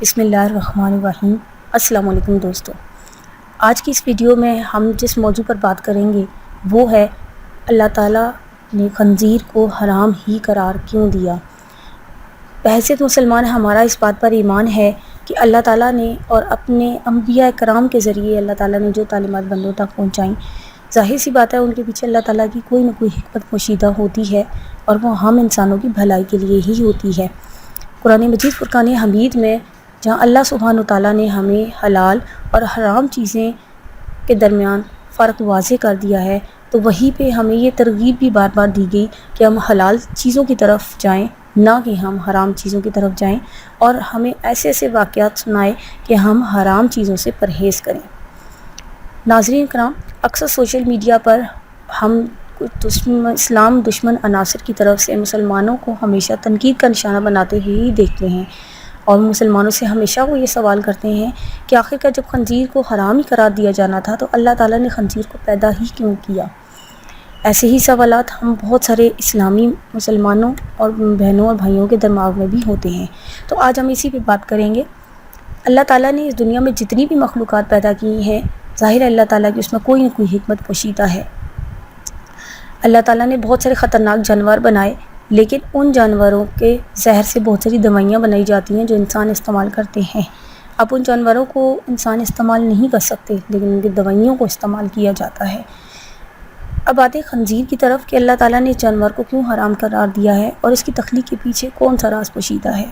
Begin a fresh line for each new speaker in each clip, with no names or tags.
بسم اللہ الرحمن الرحیم۔ السلام علیکم دوستو، آج کی اس ویڈیو میں ہم جس موضوع پر بات کریں گے وہ ہے اللہ تعالیٰ نے خنزیر کو حرام ہی قرار کیوں دیا۔ بحیثیت مسلمان ہمارا اس بات پر ایمان ہے کہ اللہ تعالیٰ نے اور اپنے انبیاء کرام کے ذریعے اللہ تعالیٰ نے جو تعلیمات بندوں تک پہنچائیں، ظاہر سی بات ہے ان کے پیچھے اللہ تعالیٰ کی کوئی نہ کوئی حکمت پوشیدہ ہوتی ہے اور وہ ہم انسانوں کی بھلائی کے لیے ہی ہوتی ہے۔ قرآن مجید فرقان حمید میں جہاں اللہ سبحانہ وتعالیٰ نے ہمیں حلال اور حرام چیزیں کے درمیان فرق واضح کر دیا ہے، تو وہیں پہ ہمیں یہ ترغیب بھی بار بار دی گئی کہ ہم حلال چیزوں کی طرف جائیں، نہ کہ ہم حرام چیزوں کی طرف جائیں، اور ہمیں ایسے ایسے واقعات سنائے کہ ہم حرام چیزوں سے پرہیز کریں۔ ناظرین کرام، اکثر سوشل میڈیا پر ہم اسلام دشمن عناصر کی طرف سے مسلمانوں کو ہمیشہ تنقید کا نشانہ بناتے ہی دیکھتے ہیں، اور مسلمانوں سے ہمیشہ وہ یہ سوال کرتے ہیں کہ آخرکار جب خنزیر کو حرام ہی قرار دیا جانا تھا تو اللہ تعالیٰ نے خنزیر کو پیدا ہی کیوں کیا۔ ایسے ہی سوالات ہم بہت سارے اسلامی مسلمانوں اور بہنوں اور بھائیوں کے دماغ میں بھی ہوتے ہیں، تو آج ہم اسی پہ بات کریں گے۔ اللہ تعالیٰ نے اس دنیا میں جتنی بھی مخلوقات پیدا کی ہیں، ظاہر ہے اللہ تعالیٰ کی اس میں کوئی نہ کوئی حکمت پوشیدہ ہے۔ اللہ تعالیٰ نے بہت سارے خطرناک جانور بنائے، لیکن ان جانوروں کے زہر سے بہت ساری دوائیاں بنائی جاتی ہیں جو انسان استعمال کرتے ہیں۔ اب ان جانوروں کو انسان استعمال نہیں کر سکتے، لیکن ان کی دوائیوں کو استعمال کیا جاتا ہے۔ اب آتے خنزیر کی طرف کہ اللہ تعالیٰ نے اس جانور کو کیوں حرام قرار دیا ہے اور اس کی تخلیق کے پیچھے کون سا راز پوشیدہ ہے،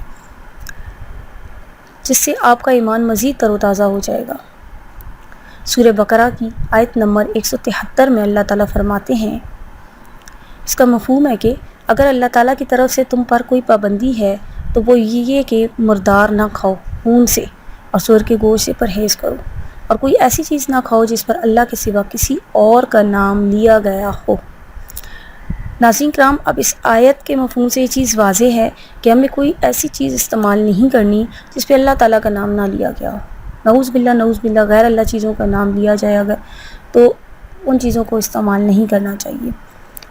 جس سے آپ کا ایمان مزید تر و تازہ ہو جائے گا۔ سورہ بقرہ کی آیت نمبر 173 میں اللہ تعالیٰ فرماتے ہیں، اس کا مفہوم ہے کہ اگر اللہ تعالیٰ کی طرف سے تم پر کوئی پابندی ہے تو وہ یہ کہ مردار نہ کھاؤ، خون سے اور سور کے گوشت سے پرہیز کرو، اور کوئی ایسی چیز نہ کھاؤ جس پر اللہ کے سوا کسی اور کا نام لیا گیا ہو۔ ناظرین کرام، اب اس آیت کے مفہوم سے یہ چیز واضح ہے کہ ہمیں کوئی ایسی چیز استعمال نہیں کرنی جس پہ اللہ تعالیٰ کا نام نہ لیا گیا ہو۔ نعوذ باللہ غیر اللہ چیزوں کا نام لیا جائے اگر، تو ان چیزوں کو استعمال نہیں کرنا چاہیے۔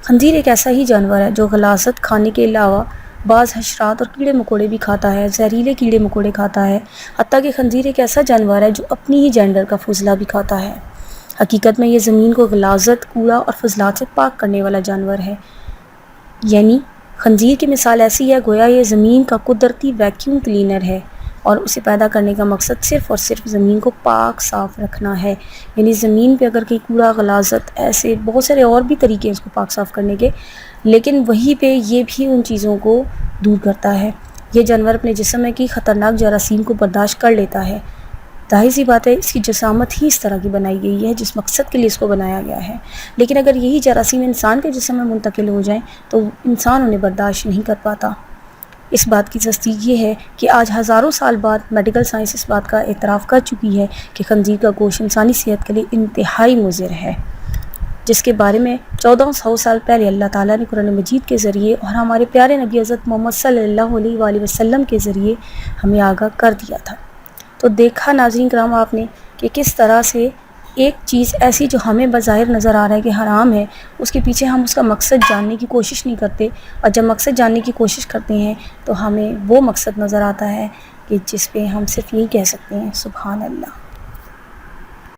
خنزیر ایک ایسا ہی جانور ہے جو غلاظت کھانے کے علاوہ بعض حشرات اور کیڑے مکوڑے بھی کھاتا ہے، زہریلے کیڑے مکوڑے کھاتا ہے، حتیٰ کہ خنزیر ایک ایسا جانور ہے جو اپنی ہی جینڈر کا فضلہ بھی کھاتا ہے۔ حقیقت میں یہ زمین کو غلاظت، کوڑا اور فضلات سے پاک کرنے والا جانور ہے۔ یعنی خنزیر کی مثال ایسی ہے گویا یہ زمین کا قدرتی ویکیوم کلینر ہے، اور اسے پیدا کرنے کا مقصد صرف اور صرف زمین کو پاک صاف رکھنا ہے۔ یعنی زمین پہ اگر کوئی کوڑا، غلاظت، ایسے بہت سارے اور بھی طریقے ہیں اس کو پاک صاف کرنے کے، لیکن وہیں پہ یہ بھی ان چیزوں کو دور کرتا ہے۔ یہ جانور اپنے جسم میں کی خطرناک جراثیم کو برداشت کر لیتا ہے۔ ظاہر سی بات ہے اس کی جسامت ہی اس طرح کی بنائی گئی ہے جس مقصد کے لیے اس کو بنایا گیا ہے، لیکن اگر یہی جراثیم انسان کے جسم میں منتقل ہو جائیں تو انسان انہیں برداشت نہیں کر پاتا۔ اس بات کی تصدیق یہ ہے کہ آج ہزاروں سال بعد میڈیکل سائنس اس بات کا اعتراف کر چکی ہے کہ خنزیر کا گوشت انسانی صحت کے لیے انتہائی مضر ہے، جس کے بارے میں 1400 سال پہلے اللہ تعالیٰ نے قرآن مجید کے ذریعے اور ہمارے پیارے نبی حضرت محمد صلی اللہ علیہ وآلہ وسلم کے ذریعے ہمیں آگاہ کر دیا تھا۔ تو دیکھا ناظرین کرام آپ نے کہ کس طرح سے ایک چیز ایسی جو ہمیں بظاہر نظر آ رہا ہے کہ حرام ہے، اس کے پیچھے ہم اس کا مقصد جاننے کی کوشش نہیں کرتے، اور جب مقصد جاننے کی کوشش کرتے ہیں تو ہمیں وہ مقصد نظر آتا ہے کہ جس پہ ہم صرف یہی کہہ سکتے ہیں سبحان اللہ۔